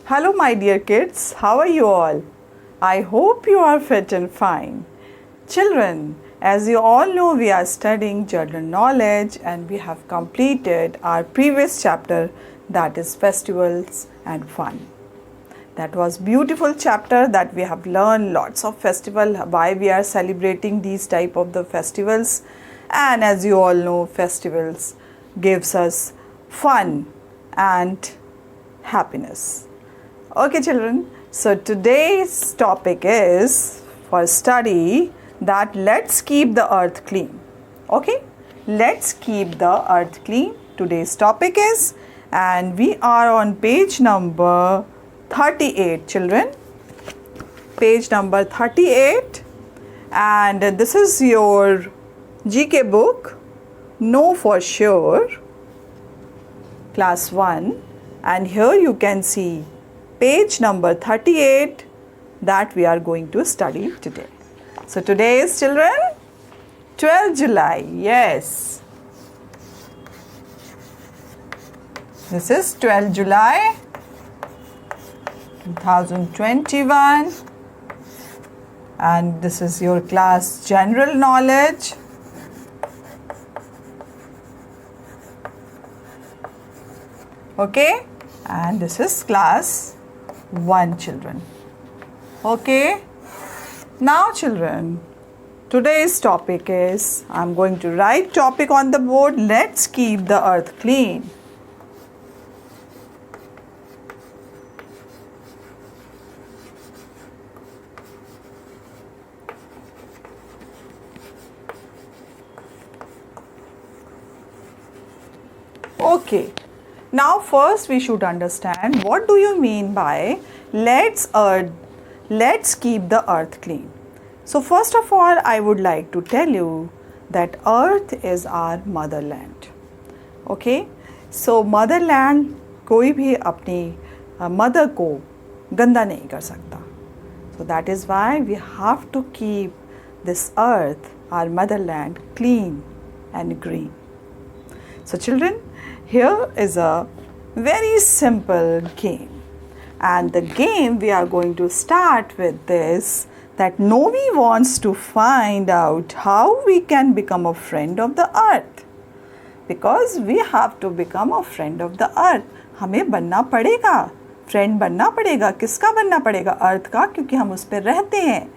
Hello my dear kids, how are you all? I hope you are fit and fine. Children, as you all know, we are studying general knowledge and we have completed our previous chapter, that is festivals and fun. That was beautiful chapter that we have learned lots of festival, why we are celebrating these type of the festivals, and as you all know, festivals gives us fun and happiness. Okay children, so today's topic is for study that let's keep the earth clean. Okay, let's keep the earth clean. Today's topic is, and we are on page number 38 children, page number 38, and this is your GK book, Know for Sure, class 1, and here you can see page number 38 that we are going to study today. So today is children 12 July. Yes. This is 12 July 2021 and this is your class general knowledge. Okay, and this is class 1 children. Okay, now children, today's topic is, I'm going to write topic on the board, let's keep the earth clean. Okay. Now first we should understand what do you mean by let's keep the earth clean. So first of all I would like to tell you that earth is our motherland. Okay, so motherland कोई भी अपनी mother को गंदा नहीं कर सकता. So that is why we have to keep this earth, our motherland, clean and green. So children, here is a very simple game, and the game we are going to start with this, that Novi wants to find out how we can become a friend of the earth, because we have to become a friend of the earth. हमें बनना पड़ेगा, friend बनना पड़ेगा. किसका बनना पड़ेगा? अर्थ का, क्योंकि हम उस पर रहते हैं.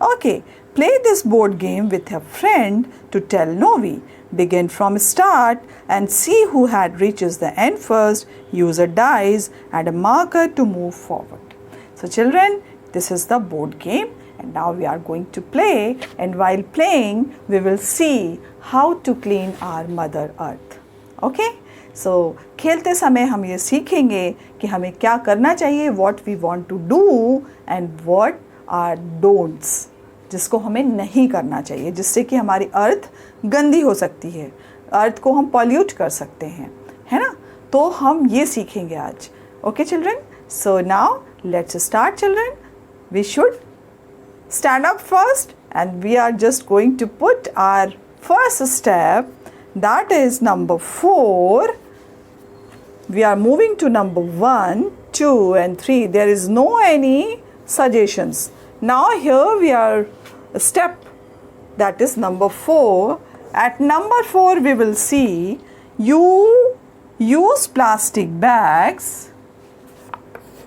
Okay, play this board game with a friend to tell Novi. Begin from start and see who had reaches the end first. Use a dice and a marker to move forward. So children, this is the board game and now we are going to play, and while playing we will see how to clean our mother earth. Okay? So खेलते समय हम ये सीखेंगे कि हमें क्या करना चाहिए, what we want to do and what are don'ts, जिसको हमें नहीं करना चाहिए, जिससे कि हमारी अर्थ गंदी हो सकती है, अर्थ को हम पॉल्यूट कर सकते हैं, है ना. तो हम ये सीखेंगे आज. Okay children, so now let's start children. We should stand up first and we are just going to put our first step, that is number 4. We are moving to number 1, 2 and 3. There is no any suggestions. Now here we are a step, that is number 4. At number 4 we will see you use plastic bags.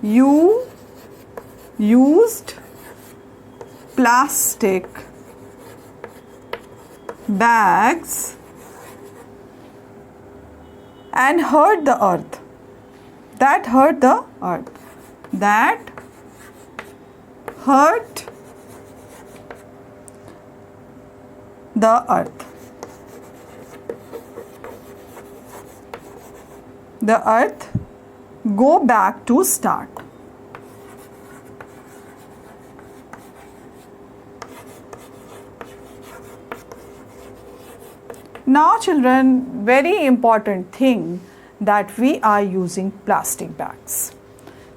You used plastic bags and hurt the earth. That hurt the earth. That hurt the earth. The earth, go back to start. Now children, very important thing that we are using plastic bags.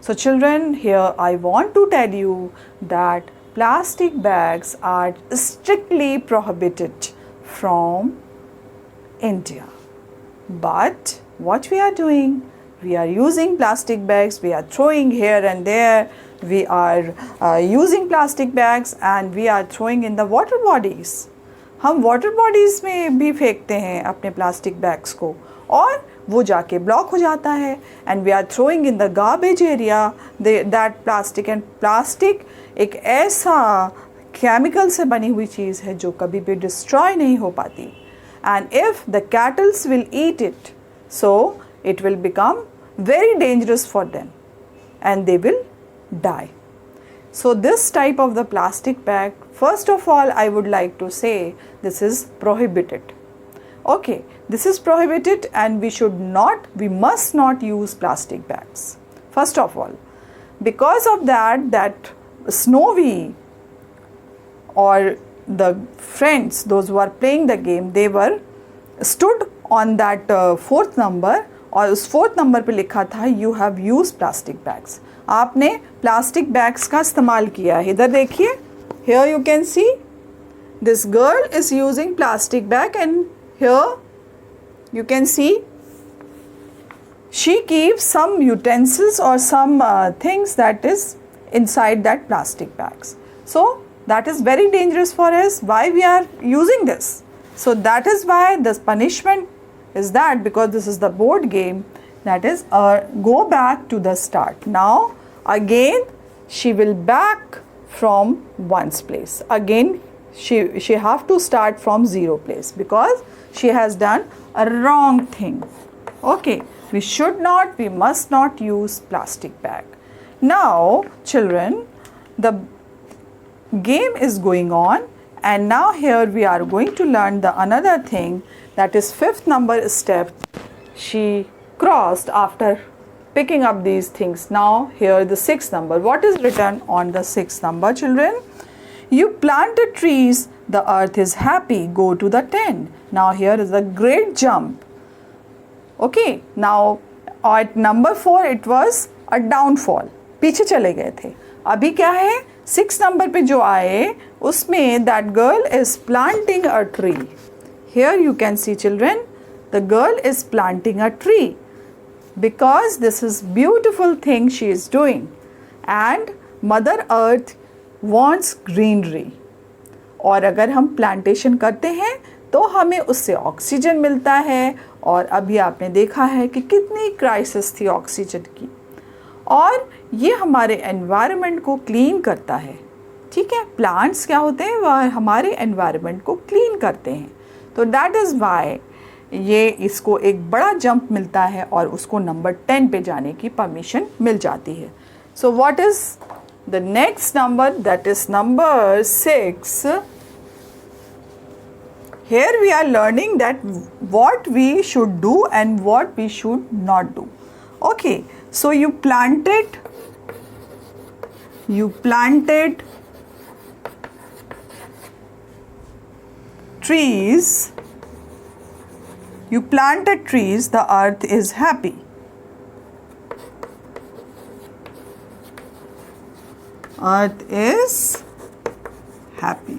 So children, here I want to tell you that plastic bags are strictly prohibited from India. But what we are doing? We are using plastic bags, we are throwing here and there, we are using plastic bags and we are throwing in the water bodies. हम water bodies में भी फेंकते हैं अपने plastic bags को और वो जाके ब्लॉक हो जाता है. And we are throwing in the garbage area that plastic. And plastic एक ऐसा केमिकल से बनी हुई चीज़ है जो कभी भी डिस्ट्रॉय नहीं हो पाती. And if the kettles will eat it, so it will become very dangerous for them and they will die. So this type of the plastic bag, first of all I would like to say this is prohibited. Okay, this is prohibited and we must not use plastic bags. First of all, because of that Snowy or the friends, those who are playing the game, they were stood on that fourth number और उस fourth number पे लिखा था you have use plastic bags. आपने plastic bags का इस्तेमाल किया है. इधर देखिए, here you can see this girl is using plastic bag and here you can see she keeps some utensils और some things that is inside that plastic bags. So that is very dangerous for us. Why we are using this? So that is why this punishment is that, because this is the board game, that is go back to the start. Now again she will back from one's place. Again she have to start from zero place because she has done a wrong thing. Okay, we must not use plastic bag. Now children, the game is going on and now here we are going to learn the another thing, that is fifth number step she crossed after picking up these things. Now here the sixth number. What is written on the sixth number, children? You planted trees, the earth is happy, go to the 10. Now here is a great jump. Okay, now at number 4 it was a downfall, पीछे चले गए थे. अभी क्या है, 6 number पे जो आए उसमें that girl is planting a tree. Here you can see children, the girl is planting a tree because this is beautiful thing she is doing and Mother Earth wants greenery. और अगर हम plantation करते हैं तो हमें उससे oxygen मिलता है और अभी आपने देखा है कि कितनी क्राइसिस थी ऑक्सीजन की और ये हमारे एनवायरनमेंट को क्लीन करता है. ठीक है, प्लांट्स क्या होते हैं, वह हमारे एनवायरनमेंट को क्लीन करते हैं. तो दैट इज़ वाई ये इसको एक बड़ा जंप मिलता है और उसको नंबर 10 पे जाने की परमिशन मिल जाती है. So what is the next number, that is number 6. Here we are learning that what we should do and what we should not do. Okay, so you planted trees, the earth is happy. Earth is happy.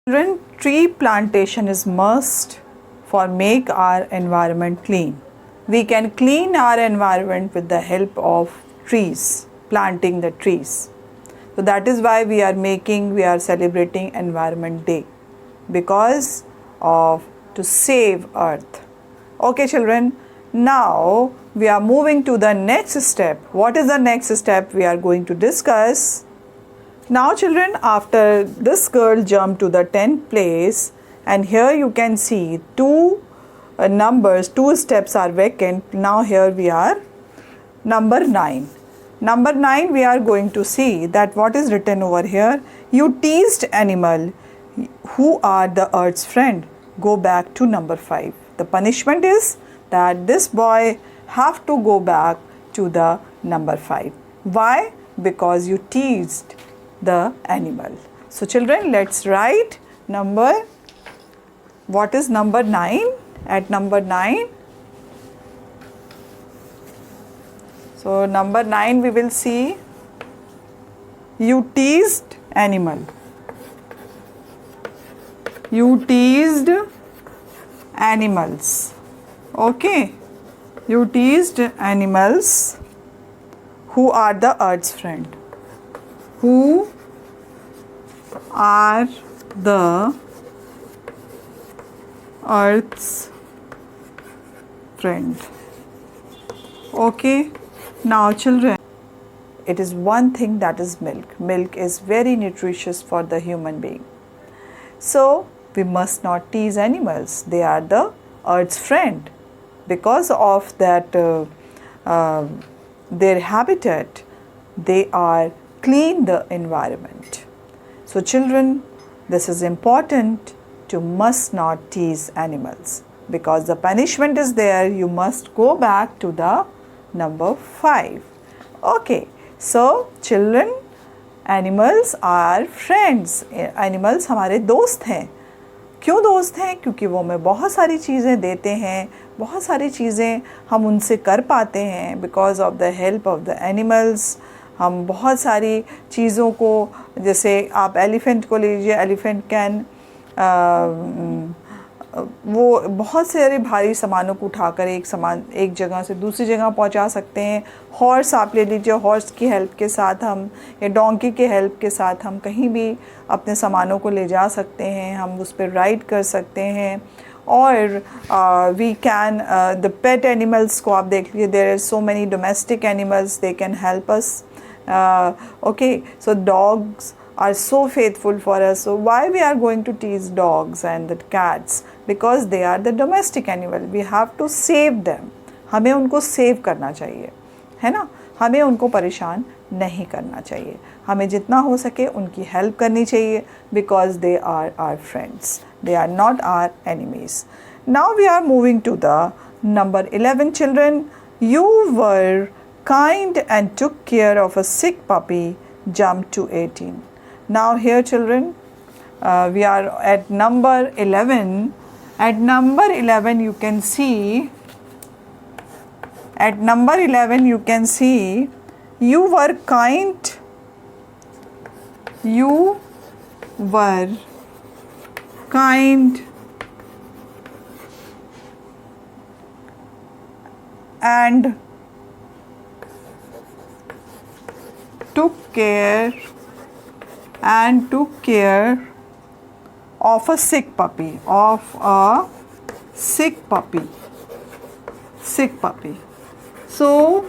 Children, tree plantation is must for make our environment clean. We can clean our environment with the help of trees, planting the trees. So that is why we are celebrating Environment Day, because of to save earth. Okay children, now we are moving to the next step. What is the next step we are going to discuss? Now children, after this girl jumped to the 10th place and here you can see two numbers, 2 steps are vacant. Now here we are number 9. Number 9 we are going to see that what is written over here. You teased animal who are the earth's friend. Go back to number 5. The punishment is that this boy have to go back to the number 5. Why? Because you teased the animal. So children, let's write number, what is number 9? At number 9, so number 9 we will see you teased animal. You teased animals. Okay, You teased animals who are the earth's friend. Who are the earth's friend. Okay. Now children, it is one thing, that is milk. Milk is very nutritious for the human being. So we must not tease animals. They are the earth's friend. Because of that their habitat, they are clean the environment. So children, this is important, to must not tease animals, because the punishment is there. You must go back to the number 5. Okay, so children, animals are friends. Animals हमारे दोस्त हैं. क्यों दोस्त हैं? क्योंकि वो हमें बहुत सारी चीज़ें देते हैं, बहुत सारी चीज़ें हम उनसे कर पाते हैं. Because of the help of the animals हम बहुत सारी चीज़ों को, जैसे आप एलिफेंट को लीजिए. एलिफेंट कैन वो बहुत सारे भारी सामानों को उठाकर एक जगह से दूसरी जगह पहुंचा सकते हैं. हॉर्स आप ले लीजिए. हॉर्स की हेल्प के साथ हम, या डोंकी के हेल्प के साथ हम कहीं भी अपने सामानों को ले जा सकते हैं. हम उस पर राइड कर सकते हैं. और we can the pet animals को आप देख लीजिए. There are so many domestic animals, they can help us. Okay, so dogs are so faithful for us. So why we are going to tease dogs and the cats? Because they are the domestic animal. We have to save them. हमें उनको save करना चाहिए, है ना. हमें उनको परेशान नहीं करना चाहिए. हमें जितना हो सके उनकी हेल्प करनी चाहिए. Because they are our friends. They are not our enemies. Now we are moving to the number 11. Children, you were kind and took care of a sick puppy. Jump to 18. Now here children, we are at number 11. At number 11 you can see, you were kind, and took care of a sick puppy. So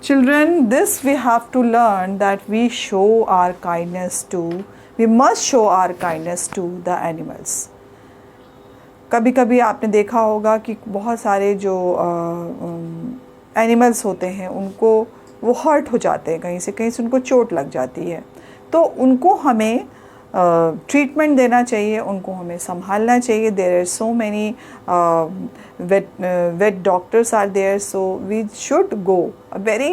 children, this we have to learn, that we must show our kindness to the animals. कभी कभी आपने देखा होगा कि बहुत सारे जो animals होते हैं, उनको वो हर्ट हो जाते हैं, कहीं से उनको चोट लग जाती है. तो उनको हमें ट्रीटमेंट देना चाहिए, उनको हमें संभालना चाहिए. There are so many vet doctors are there, so we should go. Very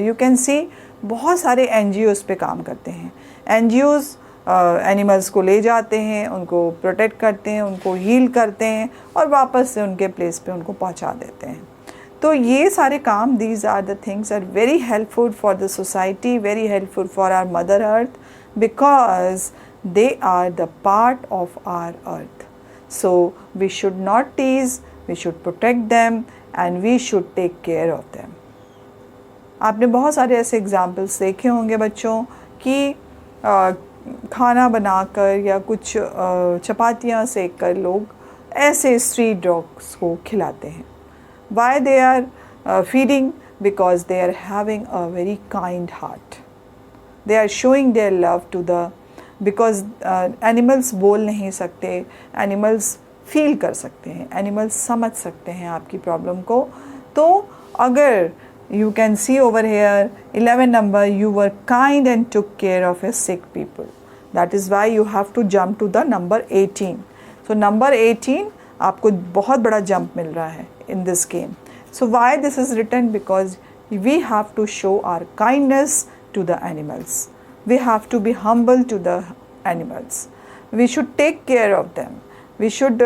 you can see बहुत सारे NGOs पे काम करते हैं. NGOs एनिमल्स को ले जाते हैं, उनको प्रोटेक्ट करते हैं, उनको हील करते हैं और वापस से उनके प्लेस पे उनको पहुंचा देते हैं. तो ये सारे काम, these are the things are very helpful for the society, very helpful for our mother earth, because they are the part of our earth. So we should not tease, we should protect them and we should take care of them. आपने बहुत सारे ऐसे examples देखे होंगे बच्चों कि खाना बनाकर या कुछ चपातियाँ सेक कर लोग ऐसे स्ट्रीट डॉग्स को खिलाते हैं. Why they are feeding? Because they are having a very kind heart. They are showing their love to the, because animals बोल नहीं सकते, animals feel कर सकते हैं, animals समझ सकते हैं आपकी प्रॉब्लम को. तो अगर you can see over here 11 number, you were kind and took care of a sick people. That is why you have to jump to the number 18. So number 18 आपको बहुत बड़ा jump मिल रहा है in this game. So why this is written? Because we have to show our kindness to the animals. We have to be humble to the animals. We should take care of them. We should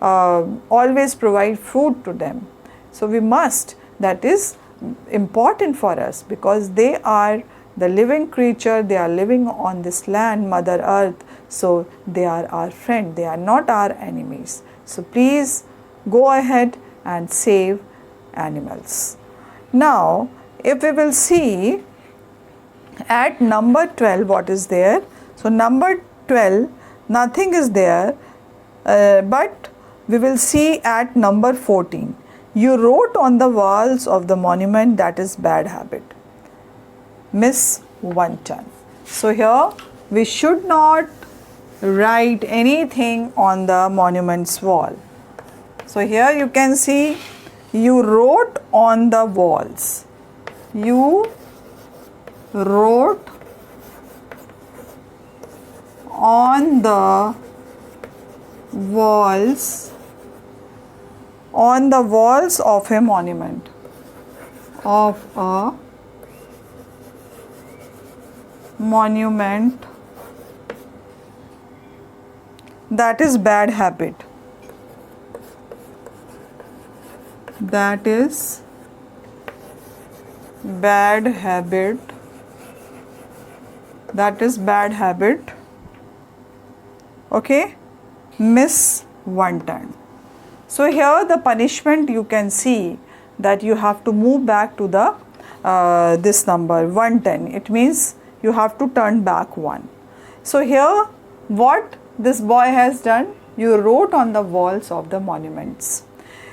always provide food to them. So we must. That is important for us, because they are the living creature. They are living on this land, Mother Earth. So they are our friend. They are not our enemies. So please go ahead, and save animals. Now, if we will see at number 12 what is there. So, number 12 nothing is there, but we will see at number 14. You wrote on the walls of the monument, that is bad habit. Miss 1 ton. So, here we should not write anything on the monument's wall. So, here you can see you wrote on the walls. You wrote on the walls of a monument, that is bad habit. That is bad habit. That is bad habit. Okay, miss 1 ton. So here the punishment, you can see that you have to move back to the this number 110. It means you have to turn back 1. So here what this boy has done, you wrote on the walls of the monuments.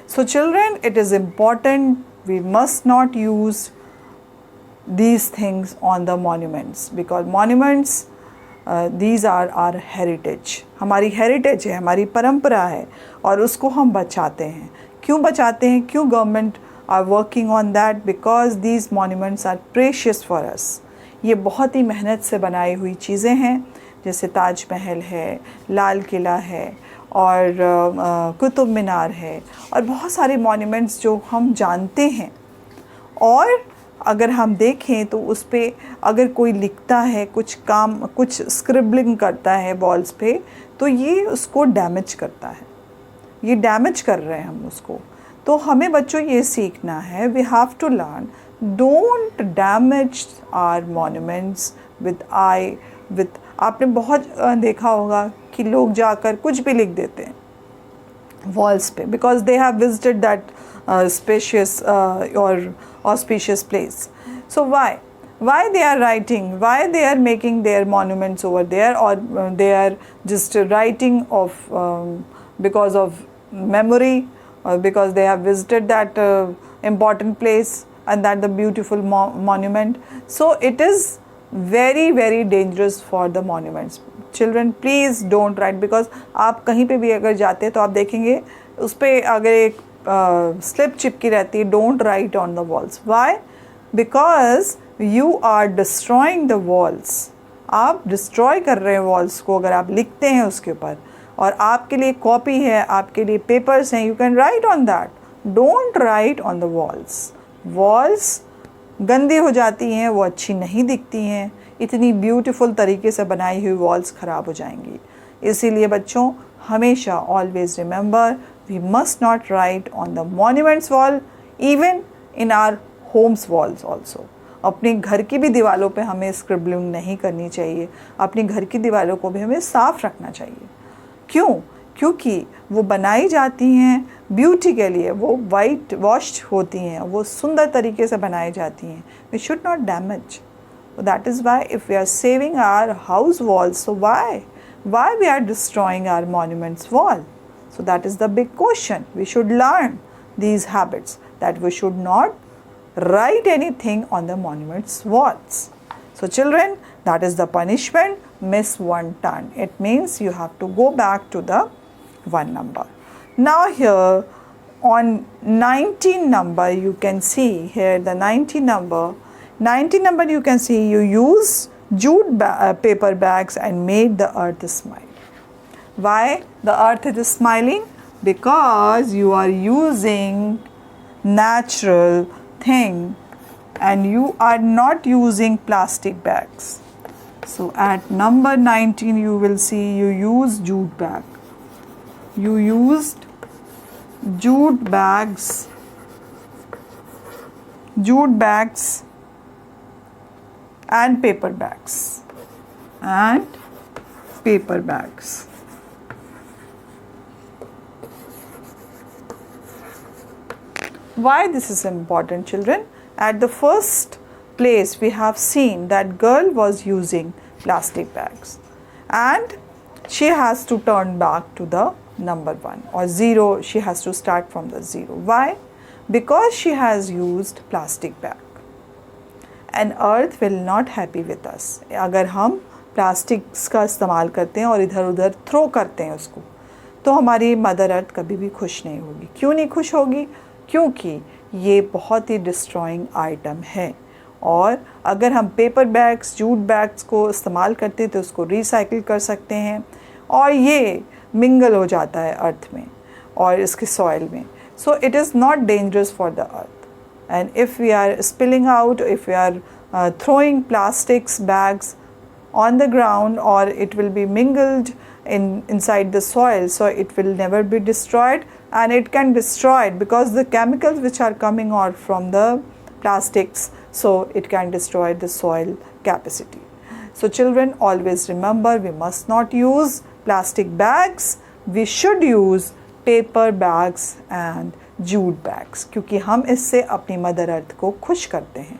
So children, it is important, we must not use these things on the monuments, because monuments these are our heritage. हमारी heritage है, हमारी परंपरा है और उसको हम बचाते हैं. क्यों बचाते हैं? क्यों government are working on that? Because these monuments are precious for us. ये बहुत ही मेहनत से बनाई हुई चीज़ें हैं, जैसे ताज महल है, लाल किला है और कुतुब मीनार है और बहुत सारे मॉन्यूमेंट्स जो हम जानते हैं. और अगर हम देखें तो उस पर अगर कोई लिखता है, कुछ स्क्रिबलिंग करता है वॉल्स पे, तो ये उसको डैमेज करता है. ये डैमेज कर रहे हैं हम उसको. तो हमें बच्चों ये सीखना है, we have to learn, don't damage our monuments with आपने बहुत देखा होगा कि लोग जाकर कुछ भी लिख देते हैं वॉल्स पे, because they have visited that spacious or auspicious place. So why they are writing, why they are making their monuments over there, or they are just writing of because of memory, or because they have visited that important place and that the beautiful monument. So it is very very dangerous for the monuments. Children, please don't write, because आप कहीं पे भी अगर जाते हैं तो आप देखेंगे उस पर अगर एक स्लिप चिपकी रहती है, don't write on the walls. Why? Because you are destroying the walls. आप डिस्ट्रॉय कर रहे हैं वॉल्स को अगर आप लिखते हैं उसके ऊपर, और आपके लिए कॉपी है, आपके लिए पेपर्स हैं, you can write on that. Don't write on the walls. Walls गंदी हो जाती हैं, वो अच्छी नहीं दिखती हैं. इतनी ब्यूटीफुल तरीके से बनाई हुई वॉल्स ख़राब हो जाएंगी. इसीलिए बच्चों हमेशा always remember, we must not write on the monuments wall, even in our homes walls also. अपने घर की भी दीवारों पे हमें स्क्रिबलिंग नहीं करनी चाहिए. अपने घर की दीवारों को भी हमें साफ़ रखना चाहिए. क्यों? क्योंकि वो बनाई जाती हैं ब्यूटी के लिए, वो वाइट वॉश्ड होती हैं, वो सुंदर तरीके से बनाई जाती हैं. We should not damage. That is why if we are saving our house walls, so why we are destroying our monuments wall? So that is the big question. We should learn these habits, that we should not write anything on the monument's walls. So children, that is the punishment, miss 1 ton. It means you have to go back to the 1 number. Now here on 19 number, you can see here the 19 number. 19 number you can see you use jute paper bags and made the earth smile. Why the earth is smiling? Because you are using natural thing and you are not using plastic bags. So at number 19 you will see you use jute bag. You used jute bags and paper bags. Why this is important, children? At the first place we have seen that girl was using plastic bags and she has to turn back to the number 1 or 0. She has to start from the 0. Why? Because she has used plastic bag. And earth will not happy with us. अगर हम plastics का इस्तेमाल करते हैं और इधर उधर throw करते हैं उसको, तो हमारी मदर अर्थ कभी भी खुश नहीं होगी. क्यों नहीं खुश होगी? क्योंकि ये बहुत ही डिस्ट्रॉइंग आइटम है. और अगर हम पेपर बैग्स, जूट बैग्स को इस्तेमाल करते हैं तो उसको रिसाइकिल कर सकते हैं और ये मिंगल हो जाता है अर्थ में और इसके सॉइल में. So it is not dangerous for the earth. And if we are spilling out, if we are throwing plastics bags on the ground, or it will be mingled inside the soil, so it will never be destroyed, and it can destroy it because the chemicals which are coming out from the plastics, so it can destroy the soil capacity. So children, always remember, we must not use plastic bags. We should use paper bags and jute bags, क्योंकि हम इससे अपनी mother earth को खुश करते हैं.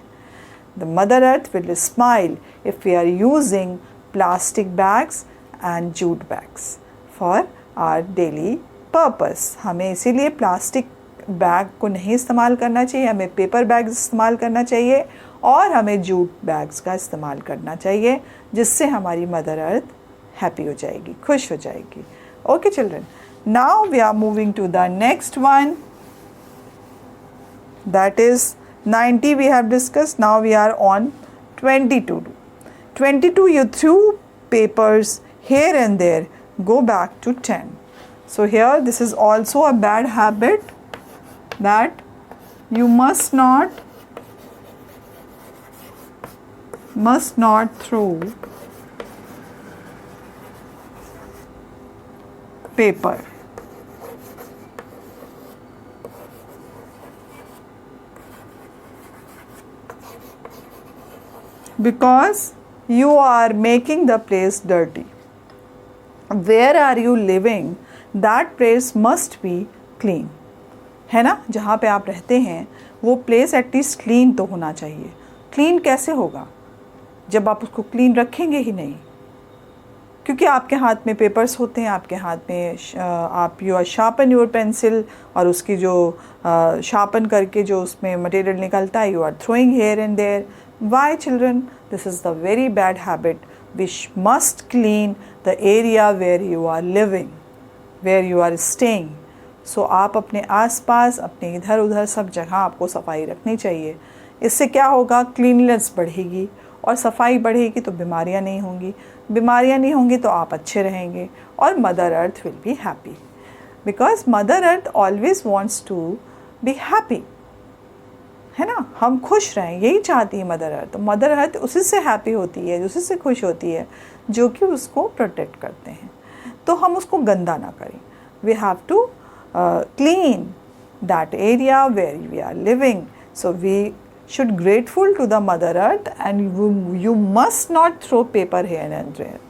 The mother earth will smile if we are using plastic bags and jute bags for our daily purpose. हमें इसीलिए प्लास्टिक बैग को नहीं इस्तेमाल करना चाहिए, हमें पेपर बैग्स इस्तेमाल करना चाहिए और हमें जूट बैग्स का इस्तेमाल करना चाहिए, जिससे हमारी मदर अर्थ हैप्पी हो जाएगी, खुश हो जाएगी. Okay children, now we are moving to the next one. That is 90 we have discussed. Now we are on 22. 22, you threw papers here and there. Go back to 10. So here this is also a bad habit that you must not throw paper. Because you are making the place dirty. Where are you living? That place must be clean. है ना, जहाँ पे आप रहते हैं वो place at least clean तो होना चाहिए. क्लीन कैसे होगा जब आप उसको क्लीन रखेंगे ही नहीं? क्योंकि आपके हाथ में पेपर्स होते हैं, आपके हाथ में आप you are sharpen your pencil और उसकी जो शार्पन करके जो उसमें मटेरियल निकलता है, you are throwing here and there. Why children? This is the very bad habit. We must clean the area where you are living, where you are staying. So आप अपने आसपास, अपने इधर उधर सब जगह आपको सफाई रखनी चाहिए. इससे क्या होगा? क्लीननेस बढ़ेगी और सफाई बढ़ेगी तो बीमारियां नहीं होंगी. बीमारियां नहीं होंगी तो आप अच्छे रहेंगे और mother earth will be happy. Because mother earth always wants to be happy, है ना, हम खुश रहें, यही चाहती है मदर अर्थ. तो मदर अर्थ उसी से हैप्पी होती है, उसी से खुश होती है जो कि उसको प्रोटेक्ट करते हैं. तो हम उसको गंदा ना करें. We have to clean that area where we are living. So we should grateful to the mother earth and you must not throw paper here and there.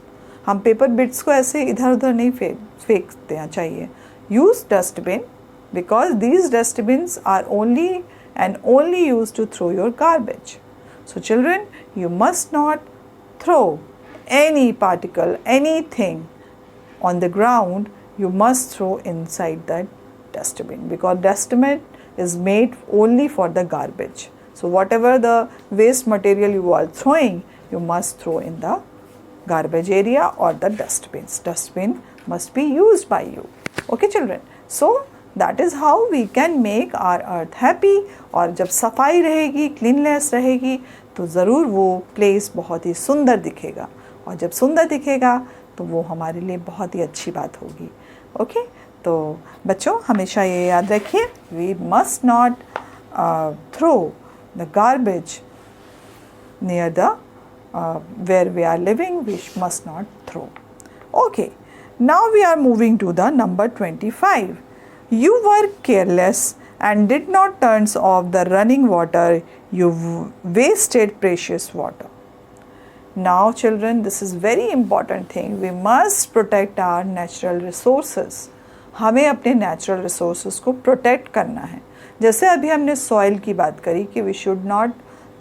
हम पेपर बिट्स को ऐसे इधर उधर नहीं फेंक देना चाहिए. use dustbin because these dustbins are only used to throw your garbage. So children, you must not throw any particle, anything on the ground. You must throw inside that dustbin because dustbin is made only for the garbage. So whatever the waste material you are throwing, you must throw in the garbage area or the dustbins. Dustbin must be used by you. Okay children. So that is how we can make our earth happy. और जब सफाई रहेगी, cleanness रहेगी तो ज़रूर वो place बहुत ही सुंदर दिखेगा और जब सुंदर दिखेगा तो वो हमारे लिए बहुत ही अच्छी बात होगी. ओके तो बच्चों हमेशा ये याद रखिए, we must not throw the garbage near the where we are living. We must not throw. Okay, now we are moving to the number 25. You were careless and did not turn off the running water. You wasted precious water. Now children, this is very important thing. We must protect our natural resources. हमें अपने natural resources को protect करना है. जैसे अभी हमने soil की बात करी कि we should not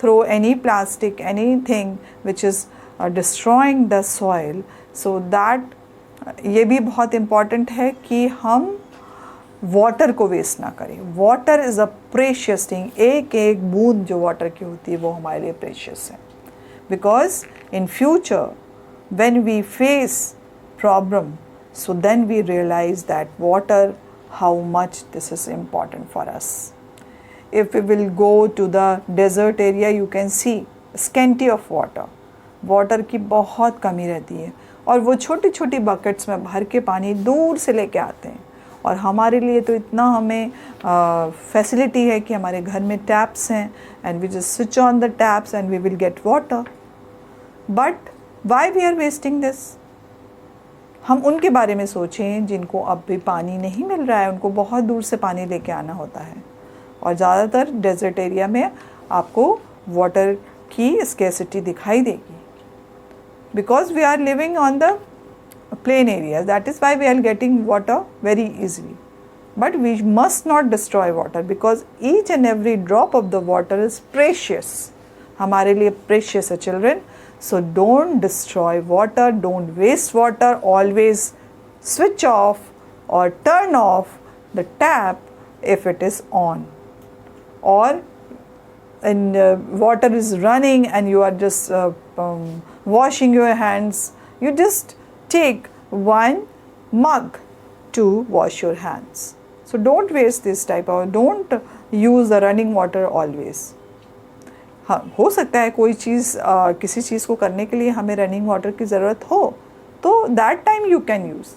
throw any plastic, anything which is destroying the soil, so that ये भी बहुत इम्पॉर्टेंट है कि हम वाटर को वेस्ट ना करें. Water is a precious thing. एक एक बूंद जो वाटर की होती है वो हमारे लिए प्रेशियस है. Because in future when we face problem, so then we realize that water, how much this is important for us. If we will go to the desert area, you can see scanty of water. Water की बहुत कमी रहती है और वो छोटी छोटी buckets में भर के पानी दूर से लेके आते हैं. और हमारे लिए तो इतना हमें फैसिलिटी है कि हमारे घर में टैप्स हैं and we just switch on the taps and we will get water. But why we are wasting this? हम उनके बारे में सोचें जिनको अब भी पानी नहीं मिल रहा है, उनको बहुत दूर से पानी लेके आना होता है. और ज़्यादातर डेजर्ट एरिया में आपको वाटर की स्केसिटी दिखाई देगी because we are living on the plain areas. That is why we are getting water very easily. But we must not destroy water because each and every drop of the water is precious. हमारे लिए precious है children. So don't destroy water, don't waste water. Always switch off or turn off the tap if it is on. Or and water is running and you are just washing your hands. You just take one mug to wash your hands. So don't waste this type of, don't use the running water always. हाँ, हो सकता है कोई चीज़ किसी चीज़ को करने के लिए हमें रनिंग वाटर की ज़रूरत हो तो that time you can use.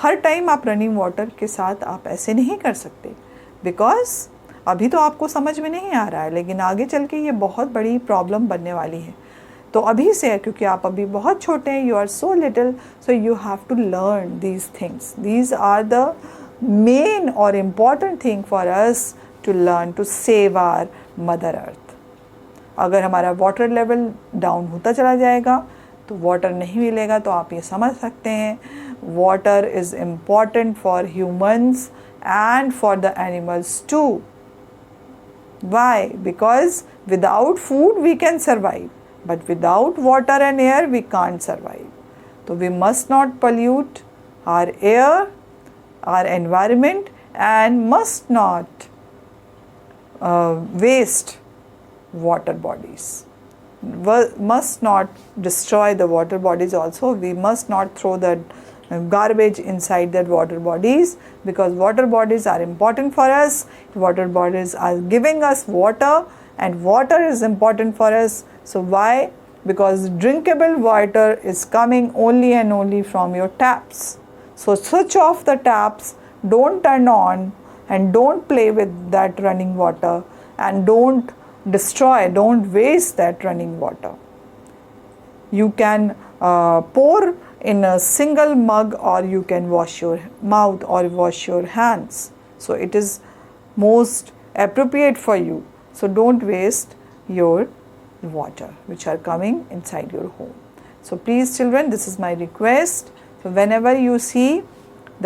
Her time आप रनिंग वाटर के साथ आप ऐसे नहीं कर सकते बिकॉज अभी तो आपको समझ में नहीं आ रहा है लेकिन आगे चल के ये बहुत बड़ी प्रॉब्लम बनने वाली है. तो अभी से, क्योंकि आप अभी बहुत छोटे हैं, you are so little, so you have to learn these things. These are the main और important thing for us to learn to save our mother earth. अगर हमारा वाटर लेवल डाउन होता चला जाएगा तो वाटर नहीं मिलेगा. तो आप ये समझ सकते हैं water is important for humans and for the animals too. Why? Because without food we can survive, but without water and air we can't survive. So we must not pollute our air, our environment, and must not waste water bodies. Must not destroy the water bodies also. We must not throw the garbage inside that water bodies because water bodies are important for us. Water bodies are giving us water and water is important for us. So why? Because drinkable water is coming only and only from your taps. So switch off the taps, don't turn on and don't play with that running water and don't destroy, don't waste that running water. You can pour in a single mug or you can wash your mouth or wash your hands. So it is most appropriate for you. So don't waste your water which are coming inside your home. So please children, this is my request. So whenever you see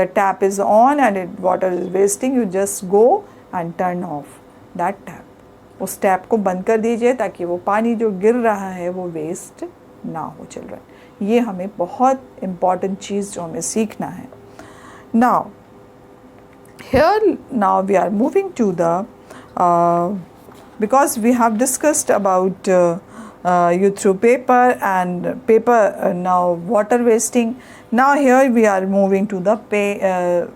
the tap is on and water is wasting, you just go and turn off that tap. उस tap को बंद कर दीजिए ताकि वो पानी जो गिर रहा है वो वेस्ट ना हो. चिल्ड्रन, ये हमें बहुत इम्पॉर्टेंट चीज़ जो हमें सीखना है. Now here now we are moving to the because we have discussed about you through paper and paper now water wasting. Now here we are moving to the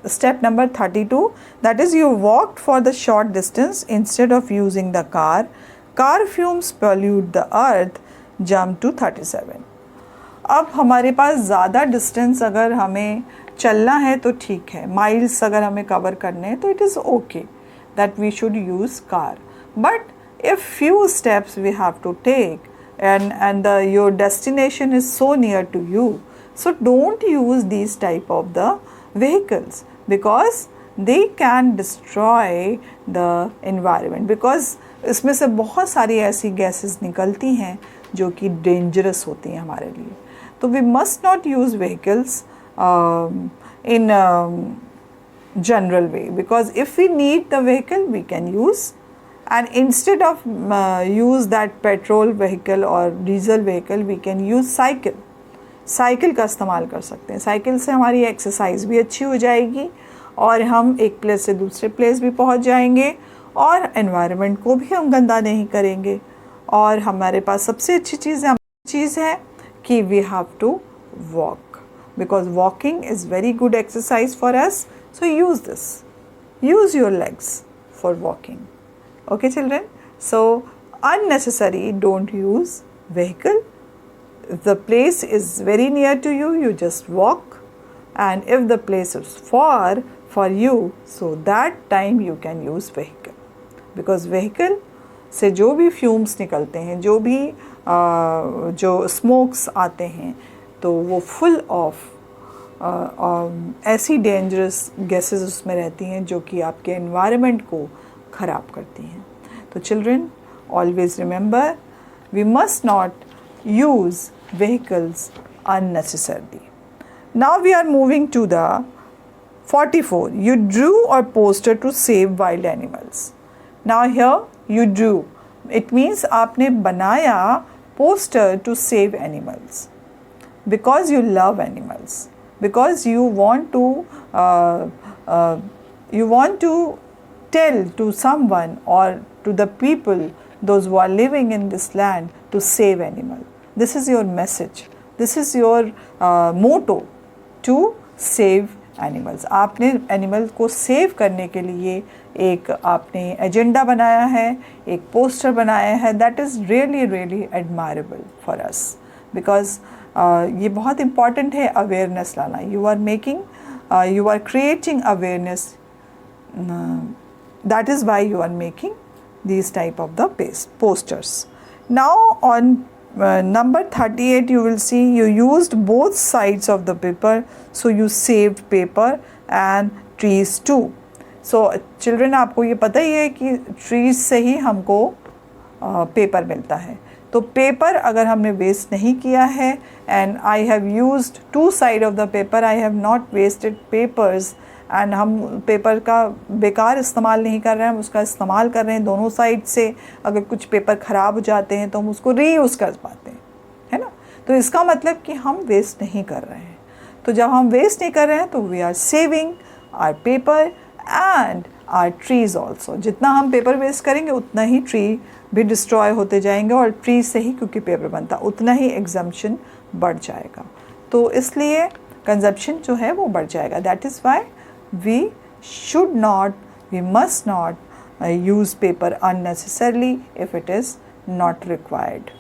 step number 32, that is you walked for the short distance instead of using the car. Car fumes pollute the earth. Jump to 37. अब हमारे पास ज़्यादा distance अगर हमें चलना है तो ठीक है, माइल्स अगर हमें कवर करने हैं तो it is okay that we should use car. But if few steps we have to take and your destination is so near to you, so don't use these type of the vehicles because they can destroy the environment. Because इसमें से बहुत सारी ऐसी gases निकलती हैं जो कि dangerous होती हैं हमारे लिए. तो we must not use vehicles in general way, because if we need the vehicle we can use, and instead of use that petrol vehicle or diesel vehicle we can use cycle. Cycle का इस्तेमाल कर सकते हैं. Cycle से हमारी exercise भी अच्छी हो जाएगी और हम एक प्लेस से दूसरे प्लेस भी पहुंच जाएंगे और एनवायरनमेंट को भी हम गंदा नहीं करेंगे. और हमारे पास सबसे अच्छी चीज़ है कि we have to walk, because walking is very good exercise for us. So use this, use your legs for walking. Okay children, so unnecessary don't use vehicle. If the place is very near to you, you just walk, and if the place is far for you, so that time you can use vehicle, because vehicle से जो भी fumes निकलते हैं, जो भी जो smokes आते हैं, तो वो फुल ऑफ ऐसी डेंजरस गैसेस उसमें रहती हैं जो कि आपके एनवायरनमेंट को ख़राब करती हैं. तो children, always remember, we must not use vehicles unnecessarily. Now we are moving to the 44. You drew a poster to save wild animals. Now here you drew. It means आपने बनाया poster to save animals because you love animals, because you want to tell to someone or to the people, those who are living in this land, to save animal. This is your message. This is your motto, to save animals. आपने animal को save करने के लिए एक आपने agenda बनाया है, एक पोस्टर बनाया है. That is really really admirable for us, because ये बहुत इम्पॉर्टेंट है अवेयरनेस लाना. You are creating awareness. That is why you are making these type of the posters. Now on number 38 you will see you used both sides of the paper, so you saved paper and trees too. So children, आपको ये पता ही है कि trees से ही हमको paper मिलता है. तो पेपर अगर हमने वेस्ट नहीं किया है, and I have used two side of the paper, I have not wasted papers, and हम पेपर का बेकार इस्तेमाल नहीं कर रहे हैं, हम उसका इस्तेमाल कर रहे हैं दोनों साइड से. अगर कुछ पेपर ख़राब हो जाते हैं तो हम उसको रीयूज़ कर पाते हैं, है ना. तो इसका मतलब कि हम वेस्ट नहीं कर रहे हैं. तो जब हम वेस्ट नहीं कर रहे हैं तो we are saving our paper and our trees also. जितना हम पेपर वेस्ट करेंगे उतना ही ट्री भी डिस्ट्रॉय होते जाएंगे, और ट्री से ही क्योंकि पेपर बनता उतना ही एग्जम्पशन बढ़ जाएगा. तो इसलिए कंजप्शन जो है वो बढ़ जाएगा. That is Y we must not use paper unnecessarily if it is not required.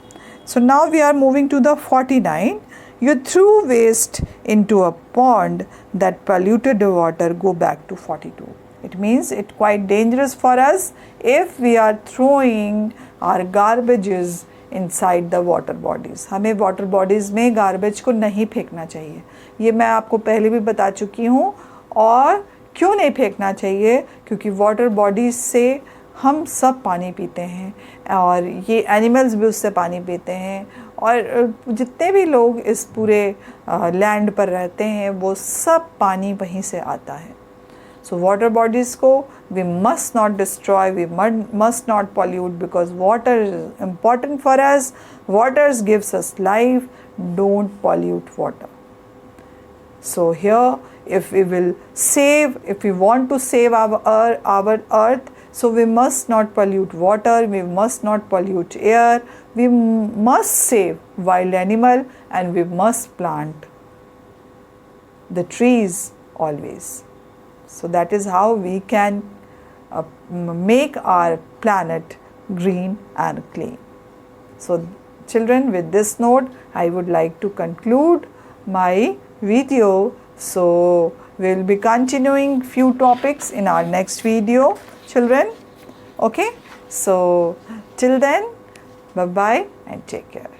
So now we are moving to the 49. You threw waste into a pond that polluted the water. Go back to 42. It means it's quite dangerous for us if we are throwing our garbages inside the water bodies. हमें water bodies में garbage को नहीं फेंकना चाहिए. ये मैं आपको पहले भी बता चुकी हूँ. और क्यों नहीं फेंकना चाहिए? क्योंकि वाटर बॉडीज़ से हम सब पानी पीते हैं, और ये एनिमल्स भी उससे पानी पीते हैं, और जितने भी लोग इस पूरे लैंड पर रहते हैं वो सब पानी वहीं से आता है. सो वाटर बॉडीज़ को we must not destroy, we must not pollute, because water is important for us. Water gives us life. Don't pollute water. So here, if we want to save our earth, so we must not pollute water, we must not pollute air, we must save wild animal, and we must plant the trees always. So that is how we can make our planet green and clean. So children, with this note, I would like to conclude my video. So we'll be continuing few topics in our next video, children. Okay, so till then, bye bye and take care.